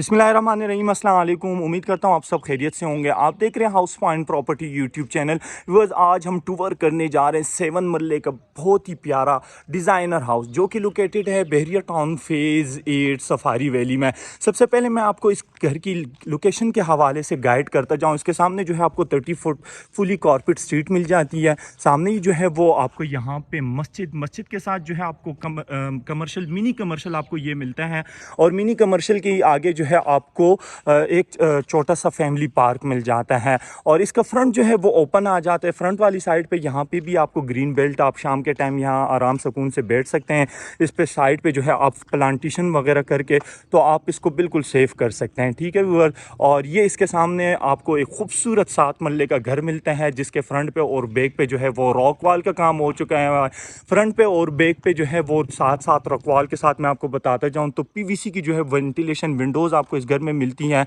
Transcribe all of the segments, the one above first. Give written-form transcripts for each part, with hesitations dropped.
बिस्मिल्लाहिर्रहमानिर्रहीम, अस्सलाम वालेकुम। उम्मीद करता हूँ आप सब खैरियत से होंगे। आप देख रहे हैं house point property YouTube channel. Viewers, आज हम टूर करने जा रहे हैं 7 मरले का बहुत ही प्यारा डिज़ाइनर हाउस जो कि लोकेटेड है बहरिया टाउन फेज़ 8 सफारी वैली में। सबसे पहले मैं आपको इस घर की लोकेशन के हवाले से गाइड करता जाऊँ। इसके सामने जो है आपको 30 फुट फुली कॉर्पोरेट स्ट्रीट मिल जाती है। सामने ही जो है वो आपको यहाँ पे मस्जिद के साथ जो है आपको कमर्शियल मिनी कमर्शियल आपको ये मिलता है। और मिनी कमर्शियल के आगे जो है आपको एक छोटा सा फैमिली पार्क मिल जाता है। और इसका फ्रंट जो है वो ओपन आ जाता है। फ्रंट वाली साइड पे यहाँ पे भी आपको ग्रीन बेल्ट, आप शाम के टाइम यहाँ आराम सुकून से बैठ सकते हैं। इस पे साइड पे जो है आप प्लांटेशन वगैरह करके तो आप इसको बिल्कुल सेव कर सकते हैं। ठीक है व्यूअर, और ये इसके सामने आपको एक खूबसूरत 7 मरले का घर मिलता है जिसके फ्रंट पे और बैक पे जो है वो रॉक वॉल का काम हो चुका है। फ्रंट पे और बैक पे जो है वो साथ साथ रॉक वॉल के साथ मैं आपको बताता जाऊँ तो पीवीसी की जो है वेंटिलेशन विंडोज़ आपको इस घर में मिलती हैं।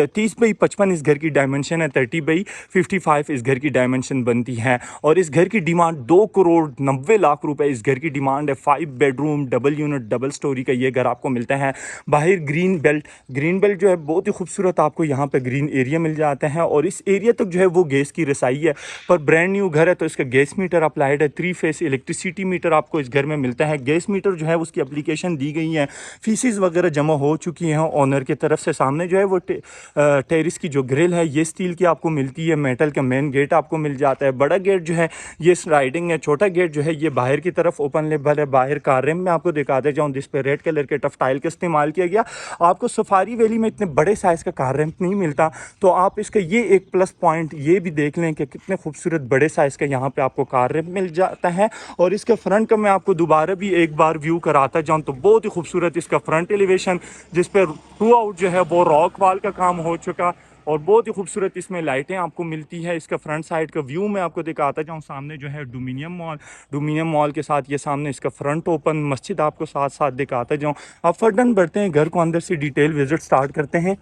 30 बाई 55 इस घर की डायमेंशन है, 30 बाई 55 इस घर की डायमेंशन बनती है। और इस घर की डिमांड 2 करोड़ 90 लाख रुपए इस घर की डिमांड है। 5 bedroom double unit double storey का ये घर आपको मिलता है। बाहर ग्रीन बेल्ट जो है बहुत ही खूबसूरत आपको यहाँ पे ग्रीन एरिया मिल जाता है। और इस एरिया तक जो है वो गैस की रसाई है। पर ब्रांड न्यू घर है तो इसका गैस मीटर अप्लाइड है। 3 फेस इलेक्ट्रिसिटी मीटर आपको इस घर में मिलता है। गैस मीटर जो है उसकी एप्लीकेशन दी गई है, फीसिस वगैरह जमा हो चुकी हैं ऑनर की तरफ से। सामने जो है वो टेरिस की जो ग्रिल है ये स्टील की आपको मिलती है। मेटल का मेन गेट आपको मिल जाता है। बड़ा गेट जो है ये स्लाइडिंग है, छोटा गेट जो है ये बाहर की तरफ ओपन लेवल है। बाहर कार रेम में आपको दिखाते जाऊँ जिस पे रेड कलर के टफ टाइल का इस्तेमाल किया गया। आपको सफारी वैली में इतने बड़े साइज़ का कार रैम्प नहीं मिलता, तो आप इसका ये एक प्लस पॉइंट ये भी देख लें कि कितने खूबसूरत बड़े साइज़ का यहाँ पे आपको कार रैम्प मिल जाता है। और इसके फ्रंट का मैं आपको दोबारा भी एक बार व्यू कराता जाऊँ तो बहुत ही खूबसूरत इसका फ्रंट एलिवेशन जिस पर थ्रू आउट जो है वो रॉक वाल का काम हो चुका। और बहुत ही खूबसूरत इसमें लाइटें आपको मिलती है। इसका फ्रंट साइड का व्यू मैं आपको दिखाता जाऊँ। सामने जो है डोमिनियम मॉल के साथ ये सामने इसका फ्रंट ओपन मस्जिद आपको साथ साथ दिखाता जाऊँ। अब फर्दन बढ़ते हैं, घर को अंदर से डिटेल विजिट स्टार्ट करते हैं।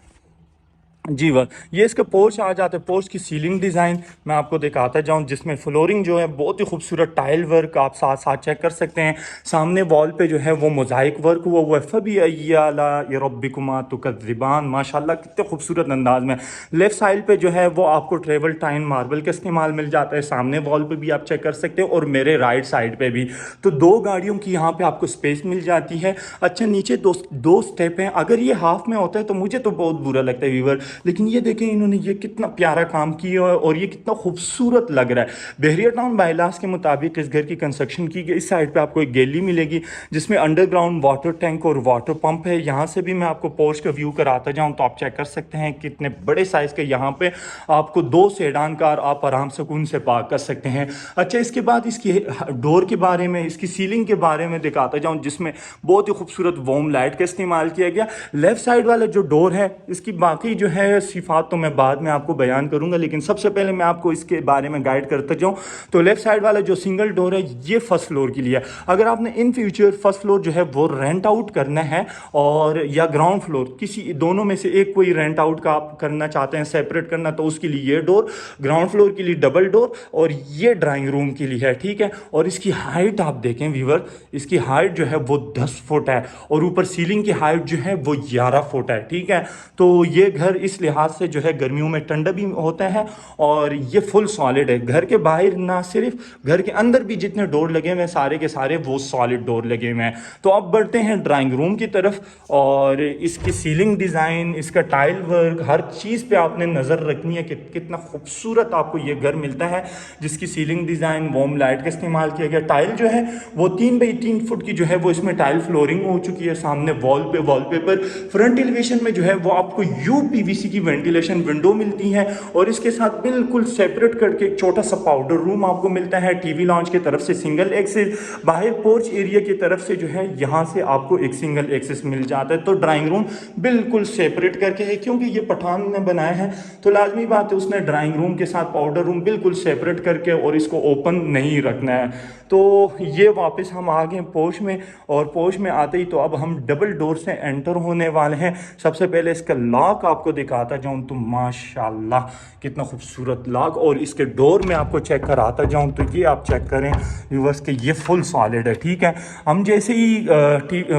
जी वाह, ये इसका पोर्च आ जाता है। पोर्च की सीलिंग डिज़ाइन मैं आपको दिखाता जाऊं जिसमें फ्लोरिंग जो है बहुत ही खूबसूरत टाइल वर्क आप साथ साथ चेक कर सकते हैं। सामने वॉल पे जो है वो मोज़ाइक वर्क हुआ हुआ है। फ़बीअय्याला रब्बिकुमा तुकज़्ज़िबान, माशाल्लाह कितने खूबसूरत अंदाज में। लेफ़्ट साइड पे जो है वो आपको ट्रेवल टाइन मार्बल का इस्तेमाल मिल जाता है। सामने वॉल पे भी आप चेक कर सकते हैं और मेरे राइट साइड पे भी। तो 2 गाड़ियों की यहाँ पे आपको स्पेस मिल जाती है। अच्छा, नीचे दो स्टेप हैं। अगर ये हाफ में होता है तो मुझे तो बहुत बुरा लगता है व्यूअर, लेकिन ये देखें इन्होंने ये कितना प्यारा काम किया है और ये कितना खूबसूरत लग रहा है। बहरिया टाउन बायलास के मुताबिक इस घर की कंस्ट्रक्शन की गई। इस साइड पे आपको एक गैलरी मिलेगी जिसमें अंडरग्राउंड वाटर टैंक और वाटर पंप है। यहाँ से भी मैं आपको पोर्च का व्यू कराता जाऊँ तो आप चेक कर सकते हैं कितने बड़े साइज़ के यहाँ पे आपको 2 सेडान कार आप आराम सुकून से पार्क कर सकते हैं। अच्छा, इसके बाद इसकी डोर के बारे में, इसकी सीलिंग के बारे में दिखाता जाऊँ जिसमें बहुत ही खूबसूरत वॉर्म लाइट का इस्तेमाल किया गया। लेफ्ट साइड वाला जो डोर है इसकी बाकी जो है सिफात तो मैं बाद में आपको बयान करूंगा, लेकिन सबसे पहले मैं आपको इसके बारे में गाइड करता जाऊं। तो लेफ्ट साइड वाला जो सिंगल डोर है ये फर्स्ट फ्लोर के लिए है। अगर आपने इन फ्यूचर फर्स्ट फ्लोर जो है वो रेंट आउट करना है और या ग्राउंड फ्लोर किसी दोनों में से एक कोई रेंट आउट का आप करना चाहते हैं, सेपरेट करना, तो उसके लिए ये डोर, ग्राउंड फ्लोर के लिए डबल डोर और ये ड्राइंग रूम के लिए है। ठीक है, और इसकी हाइट आप देखें व्यूअर, इसकी हाइट जो है वो 10 फुट है और ऊपर सीलिंग की हाइट जो है वो 11 फुट है। ठीक है, तो ये घर इस लिहाज से जो है गर्मियों में ठंडा भी होता है और ये फुल सॉलिड है। घर के बाहर ना सिर्फ, घर के अंदर भी जितने डोर लगे हुए हैं सारे के सारे वो सॉलिड डोर लगे हुए हैं। तो अब बढ़ते हैं ड्राइंग रूम की तरफ। और इसकी सीलिंग डिज़ाइन, इसका टाइल वर्क, हर चीज़ पे आपने नज़र रखनी है कि कितना खूबसूरत आपको ये घर मिलता है जिसकी सीलिंग डिज़ाइन वॉर्म लाइट का इस्तेमाल किया गया। टाइल जो है वो 3 बाई 3 फुट की जो है वो इसमें टाइल फ्लोरिंग हो चुकी है। सामने वॉलपेपर फ्रंट एलिवेशन में जो है वो आपको यूपीवीसी की वेंटिलेशन विंडो मिलती है और इसके साथ बिल्कुल सेपरेट करके एक छोटा सा पाउडर रूम आपको मिलता है। टीवी लॉन्च की तरफ से सिंगल एक्सेस, बाहर पोर्च एरिया की तरफ से जो है यहाँ से आपको एक सिंगल एक्सेस मिल जाता है। तो ड्राइंग रूम बिल्कुल सेपरेट करके है, क्योंकि ये पठान ने बनाया है तो लाजमी बात है उसने ड्राइंग रूम के साथ पाउडर रूम बिल्कुल सेपरेट करके और इसको ओपन नहीं रखना है। तो ये वापस हम आ गए पोर्च में और पोर्च में आते ही तो अब हम डबल डोर से एंटर होने वाले हैं। सबसे पहले इसका लॉक आपको दिखाता जाऊं तो माशाल्लाह कितना खूबसूरत लॉक, और इसके डोर में आपको चेक कराता जाऊं तो ये आप चेक करें व्यूअर्स के ये फुल सॉलिड है। ठीक है, हम जैसे ही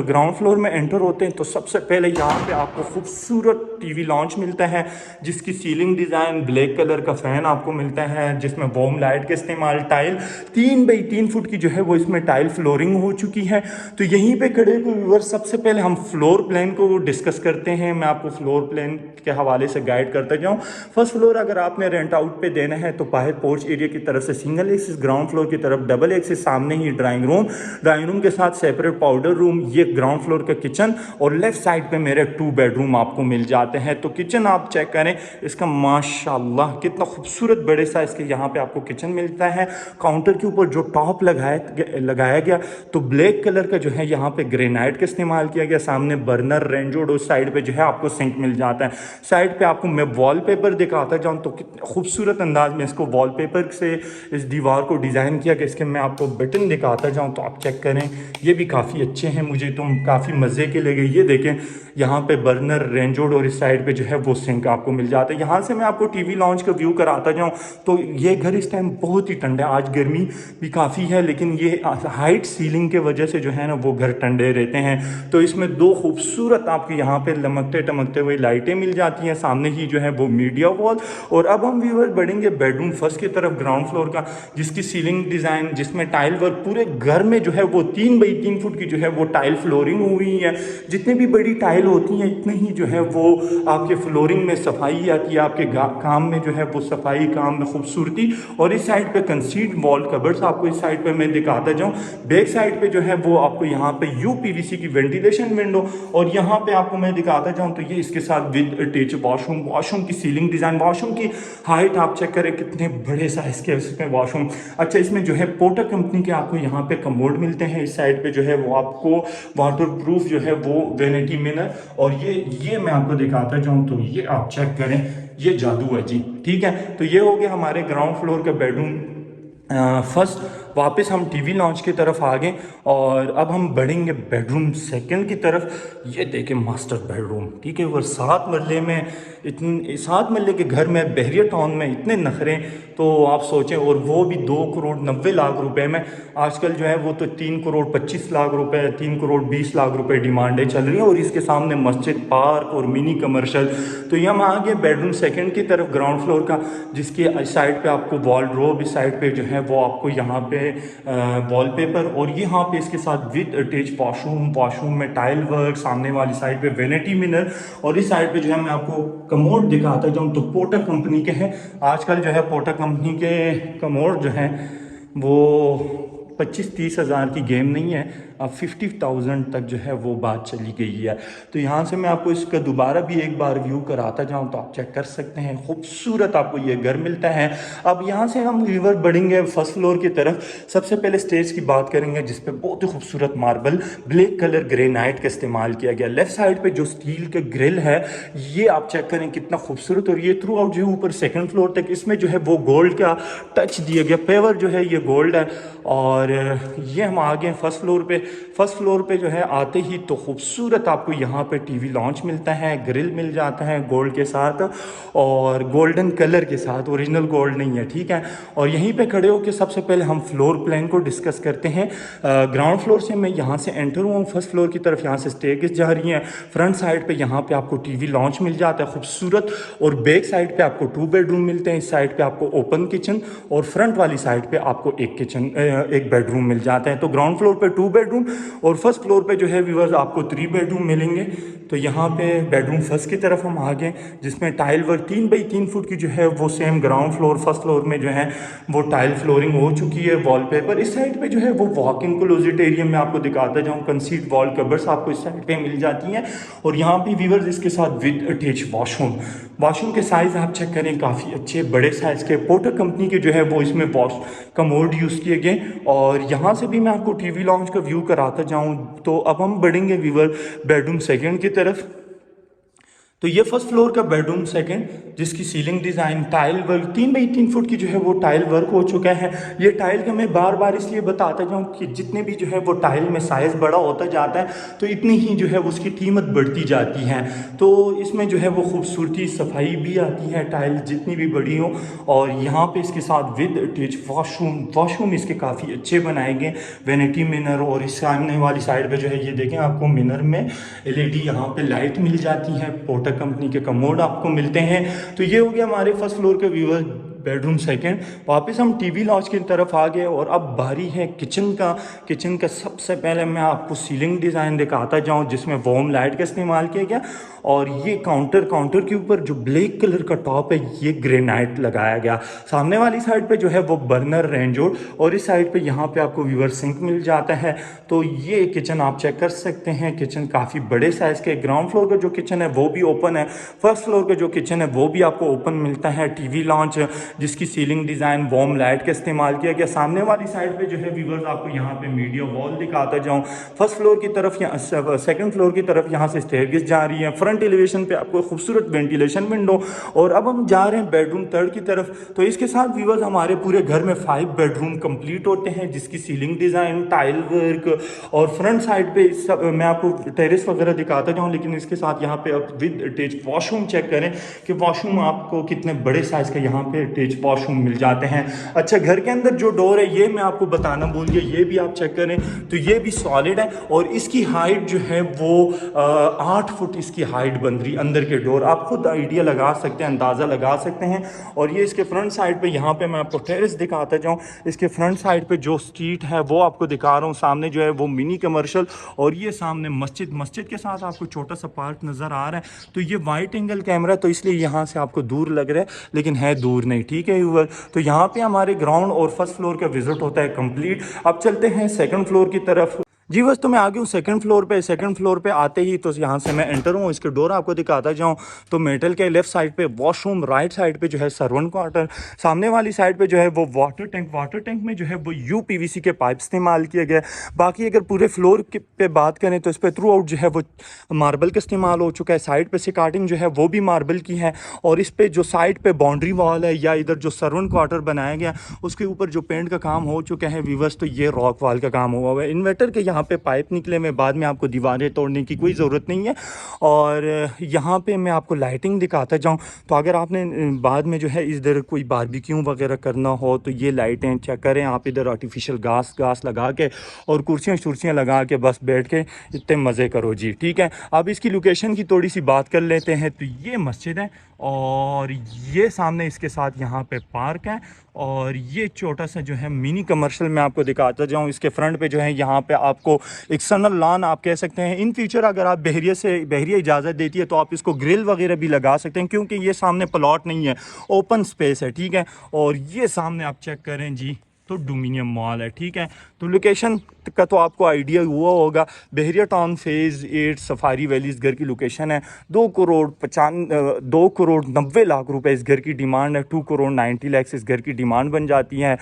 ग्राउंड फ्लोर में एंटर होते हैं तो सबसे पहले यहाँ पे आपको खूबसूरत टीवी लॉन्च मिलता है, जिसकी सीलिंग डिज़ाइन ब्लैक कलर का फ़ैन आपको मिलता है, जिसमें वॉर्म लाइट का इस्तेमाल, टाइल 3 बाई 3 फुट की जो है वो इसमें टाइल फ्लोरिंग हो चुकी है। तो यहीं पे खड़े व्यूअर्स सबसे पहले हम फ्लोर प्लान को डिस्कस करते हैं। मैं आपको फ्लोर प्लान के हवाले से गाइड करता जाऊँ। फर्स्ट फ्लोर अगर आपने रेंट आउट पे देना है तो बाहर पोर्च एरिया की तरफ से सिंगल एक्सिस, ग्राउंड फ्लोर की तरफ डबल एक्सिस, सामने ही ड्राइंग रूम के साथ सेपरेट पाउडर रूम, ये ग्राउंड फ्लोर का किचन, और लेफ्ट साइड पे मेरे 2 बेडरूम आपको मिल जाते हैं। तो किचन आप चेक करें इसका, माशाल्लाह कितना खूबसूरत बड़े साइज के यहाँ पे आपको किचन मिलता है। काउंटर के ऊपर जो टॉप लगाया गया तो ब्लैक कलर का जो है यहाँ पे ग्रेनाइट का इस्तेमाल किया गया। सामने बर्नर, रेंजोड, और साइड पे जो है आपको सिंक मिल जाता है। साइड पे आपको मैं वॉलपेपर दिखाता जाऊँ तो कितने खूबसूरत अंदाज में इसको वॉलपेपर से इस दीवार को डिज़ाइन किया गया। इसके मैं आपको बटन दिखाता जाऊँ तो आप चेक करें, ये भी काफ़ी अच्छे हैं, मुझे तो काफ़ी मज़े के लगे। ये देखें यहाँ पे बर्नर, रेंजोड, और इस साइड पे जो है वो सिंक आपको मिल जाता है। यहाँ से मैं आपको टीवी लॉन्च का व्यू कराता जाऊँ तो ये घर इस टाइम बहुत ही ठंडा है। आज गर्मी भी काफ़ी है लेकिन ये हाइट सीलिंग के वजह से जो है ना वो घर ठंडे रहते हैं। तो इसमें 2 खूबसूरत आपके यहाँ पे लमकते टमकते हुए लाइटें मिल जाती हैं। सामने ही जो है वो मीडिया वॉल। और अब हम व्यूअर बढ़ेंगे बेडरूम फर्स्ट की तरफ, ग्राउंड फ्लोर का, जिसकी सीलिंग डिज़ाइन, जिसमें टाइल वर्क पूरे घर में जो है वो 3 बाई 3 फुट की जो है वो टाइल फ्लोरिंग हुई है। जितनी भी बड़ी टाइल होती हैं इतनी ही जो है वो आपके फ्लोरिंग में सफाई आती है, आपके काम में जो है वो सफाई, काम में खूबसूरती। और इस साइड पे कंसीड वॉल कबर्ड्स आपको इस साइड पे मैं दिखाता जाऊँ। बैक साइड पे जो है वो आपको यहाँ पे UPVC की वेंटिलेशन विंडो, और यहाँ पे आपको मैं दिखाता जाऊँ तो ये इसके साथ विद अटैच वॉशरूम की सीलिंग डिज़ाइन, वॉशरूम की हाइट आप चेक करें कितने बड़े साइज के इसमें वॉशरूम। अच्छा, इसमें जो है पोर्टर कंपनी के आपको यहाँ पे कमोड मिलते हैं। इस साइड पे जो है वो आपको वाटर प्रूफ जो है वो वेनिटी मिरर, और ये मैं आपको दिखाता जाऊँ तो ये आप चेक करें, ये जादू है जी। ठीक है, तो ये हो गया हमारे ग्राउंड फ्लोर का बेडरूम फर्स्ट। वापस हम टीवी लॉन्च की तरफ आ गए और अब हम बढ़ेंगे बेडरूम सेकंड की तरफ। ये देखें मास्टर बेडरूम। ठीक है, वो 7 मरले में, इतने 7 मरले के घर में बहरिया टाउन में इतने नखरे तो आप सोचें, और वो भी 2 करोड़ 90 लाख रुपए में। आजकल जो है वो तो 3 करोड़ 25 लाख रुपए, 3 करोड़ 20 लाख रुपए डिमांडें चल रही हैं, और इसके सामने मस्जिद, पार्क और मिनी कमर्शियल। तो ये हम आ गए बेडरूम सेकंड की तरफ ग्राउंड फ्लोर का, जिसके साइड पे आपको वॉलड्रोब, इस साइड पे जो है वो आपको यहाँ पे वॉलपेपर, और यहाँ पे इसके साथ विद अटैच वॉशरूम में टाइल वर्क, सामने वाली साइड पे वेनिटी मिरर, और इस साइड पे जो है मैं आपको कमोड दिखाता जाऊँ तो पोर्टर कंपनी के हैं। आजकल जो है पोर्टर कंपनी के कमोड जो हैं वो 25-30 हज़ार की गेम नहीं है, अब 50,000 तक जो है वो बात चली गई है। तो यहाँ से मैं आपको इसका दोबारा भी एक बार व्यू कराता जाऊँ तो आप चेक कर सकते हैं, खूबसूरत आपको ये घर मिलता है। अब यहाँ से हम रिवर बढ़ेंगे फर्स्ट फ्लोर की तरफ। सबसे पहले स्टेज की बात करेंगे, जिस पे बहुत ही खूबसूरत मार्बल ब्लैक कलर ग्रेनाइट का इस्तेमाल किया गया। लेफ्ट साइड पे जो स्टील का ग्रिल है ये आप चेक करें कितना खूबसूरत, और ये थ्रू आउट जो ऊपर सेकंड फ्लोर तक इसमें जो है वो गोल्ड का टच दिया गया। पेवर जो है ये गोल्ड है। और ये हम आ गए फर्स्ट फ्लोर पे। फर्स्ट फ्लोर पे जो है आते ही तो खूबसूरत आपको यहाँ पे टीवी लॉन्च मिलता है, ग्रिल मिल जाता है गोल्ड के साथ और गोल्डन कलर के साथ, ओरिजिनल गोल्ड नहीं है। ठीक है, और यहीं पे खड़े होकर सबसे पहले हम फ्लोर प्लान को डिस्कस करते हैं। ग्राउंड फ्लोर से मैं यहाँ से एंटर हुआ हूँ फर्स्ट फ्लोर की तरफ, यहाँ से स्टेयरकेस जा रही है। फ्रंट साइड पे यहाँ पे आपको टीवी लॉन्च मिल जाता है खूबसूरत, और बैक साइड पे आपको 2 बेडरूम मिलते हैं। इस साइड पे आपको ओपन किचन, और फ्रंट वाली साइड पे आपको एक बेडरूम मिल जाता है। तो ग्राउंड फ्लोर पे 2 बेडरूम, और फर्स्ट फ्लोर पे जो है व्यूअर्स आपको 3 बेडरूम मिलेंगे। तो यहाँ पे बेडरूम फर्स्ट की तरफ हम आ गए, जिसमें टाइल वर्क 3 बाई 3 फुट की जो है वो same ground floor first floor में जो है वो टाइल फ्लोरिंग हो चुकी है। वॉलपेपर इस साइड पे जो है वो वॉक इन क्लोजेट एरिया में आपको दिखाता जाऊँ, कंसीड वॉल कवर्स आपको इस साइड पे मिल जाती हैं। और यहाँ पे व्यूअर्स इसके साथ विद अटैच वॉशरूम के साइज़ आप चेक करें, काफ़ी अच्छे बड़े साइज़ के पोर्टर कंपनी के जो है वो इसमें वॉश कमोड यूज़ किए गए। और यहाँ से भी मैं आपको टीवी लॉन्च का व्यू कराता जाऊँ। तो अब हम बढ़ेंगे व्यूअर बेडरूम सेकंड की तरफ। तो ये फर्स्ट फ्लोर का बेडरूम सेकंड, जिसकी ceiling design tile work 3 by 3 foot की जो है वो टाइल वर्क हो चुका है। ये टाइल का मैं बार बार इसलिए बताता जाऊँ कि जितने भी जो है वो टाइल में साइज़ बड़ा होता जाता है तो इतनी ही जो है उसकी कीमत बढ़ती जाती है। तो इसमें जो है वो खूबसूरती सफाई भी आती है टाइल जितनी भी बड़ी हो। और यहाँ पे इसके साथ विद अटैच वॉशरूम इसके काफ़ी अच्छे बनाए गए, वैनिटी मिरर। और इस सामने वाली साइड पे जो है ये देखें आपको मिरर में एलईडी यहाँ पे लाइट मिल जाती है, पोर्टर कंपनी के कमोड आपको मिलते हैं। तो ये हो गया हमारे फर्स्ट फ्लोर के व्यूअर बेडरूम सेकंड। वापस हम टीवी लॉन्च की तरफ आ गए और अब बारी है किचन का सबसे पहले मैं आपको सीलिंग डिज़ाइन दिखाता जाऊं जिसमें वॉर्म लाइट का इस्तेमाल किया गया। और ये काउंटर के ऊपर जो ब्लैक कलर का टॉप है ये ग्रेनाइट लगाया गया। सामने वाली साइड पे जो है वो बर्नर रेंजोड और इस साइड पे यहाँ पे आपको व्यूअर सिंक मिल जाता है। तो ये किचन आप चेक कर सकते हैं, किचन काफ़ी बड़े साइज़ के। ग्राउंड फ्लोर का जो किचन है वो भी ओपन है, फर्स्ट फ्लोर का जो किचन है वो भी आपको ओपन मिलता है। टीवी लॉन्च जिसकी सीलिंग डिज़ाइन वॉर्म लाइट का इस्तेमाल किया गया। सामने वाली साइड पे जो है व्यूअर्स आपको यहाँ पे मीडिया वॉल दिखाता जाऊँ। फर्स्ट फ्लोर की तरफ सेकंड फ्लोर की तरफ यहाँ से स्टेयरकेस जा रही है। फ्रंट एलिवेशन पे आपको खूबसूरत वेंटिलेशन विंडो। और अब हम जा रहे हैं बेडरूम थर्ड की तरफ। तो इसके साथ व्यूअर्स हमारे पूरे घर में 5 बेडरूम कंप्लीट होते हैं जिसकी सीलिंग डिज़ाइन टाइल वर्क और फ्रंट साइड पे मैं आपको टेरेस वगैरह दिखाता जाऊँ। लेकिन इसके साथ यहाँ पे आप विद अटैच वॉशरूम चेक करें कि वॉशरूम आपको कितने बड़े साइज़ का यहाँ पे अटैच वॉशरूम मिल जाते हैं। अच्छा, घर के अंदर जो डोर है ये मैं आपको बताना भूल गया, ये भी आप चेक करें तो ये भी सॉलिड है। और इसकी हाइट जो है वो 8 फुट इसकी हाइट बन रही अंदर के डोर। आप खुद आइडिया लगा सकते हैं, अंदाज़ा लगा सकते हैं। और ये इसके फ्रंट साइड पे यहाँ पे मैं आपको टेरेस दिखाता जाऊँ। इसके फ्रंट साइड पे जो स्ट्रीट है वो आपको दिखा रहा हूँ। सामने जो है वो मिनी कमर्शियल और ये सामने मस्जिद के साथ आपको छोटा सा पार्क नज़र आ रहा है। तो ये वाइट एंगल कैमरा तो इसलिए यहाँ से आपको दूर लग रहा है लेकिन है दूर नहीं, ठीक है व्यूअर। तो यहाँ पे हमारे ग्राउंड और फर्स्ट फ्लोर का विजिट होता है कंप्लीट। अब चलते हैं सेकंड फ्लोर की तरफ। जी बस, तो मैं आ गया हूँ सेकंड फ्लोर पे आते ही तो यहाँ से मैं एंटर हूँ। इसके डोर आपको दिखाता जाऊँ तो मेटल के लेफ्ट साइड पे वॉशरूम, राइट साइड पे जो है सर्वेंट क्वार्टर, सामने वाली साइड पे जो है वो वाटर टैंक में जो है वो यूपीवीसी के पाइप इस्तेमाल किए गए। बाकी अगर पूरे फ्लोर पे बात करें तो इस पर थ्रू आउट जो है वो मार्बल का इस्तेमाल हो चुका है। साइड पे से काटिंग जो है वो भी मार्बल की है। और इस पे जो साइड पे बाउंड्री वॉल है या इधर जो सर्वेंट क्वार्टर बनाया गया उसके ऊपर जो पेंट का काम हो चुका है व्यूअर्स, तो ये रॉक वॉल का काम हुआ हुआ है। इन्वर्टर के यहाँ पे पाइप निकले में बाद में आपको दीवारें तोड़ने की कोई ज़रूरत नहीं है। और यहाँ पे मैं आपको लाइटिंग दिखाता जाऊँ तो अगर आपने बाद में जो है इधर कोई बारबेक्यू वगैरह करना हो तो ये लाइटें चेक करें आप। इधर आर्टिफिशियल घास लगा के और कुर्सियाँ लगा के बस बैठ के इतने मज़े करो जी, ठीक है। अब इसकी लोकेशन की थोड़ी सी बात कर लेते हैं। तो ये मस्जिद है और ये सामने इसके साथ यहाँ पे पार्क है। और ये छोटा सा जो है मिनी कमर्शियल मैं आपको दिखाता जाऊँ। इसके फ्रंट पे जो है यहाँ पे आपको एक्सटर्नल लॉन आप कह सकते हैं। इन फ्यूचर अगर आप बहरिया इजाज़त देती है तो आप इसको ग्रिल वगैरह भी लगा सकते हैं क्योंकि ये सामने प्लॉट नहीं है, ओपन स्पेस है, ठीक है। और ये सामने आप चेक करें जी तो डोमिनियम मॉल है, ठीक है। तो लोकेशन का तो आपको आइडिया हुआ होगा। बहरिया टाउन फेज़ 8 सफारी वैली इस घर की लोकेशन है। 2 करोड़ 90 लाख रुपए इस घर की डिमांड है। 2 करोड़ 90 लाख इस घर की डिमांड बन जाती है।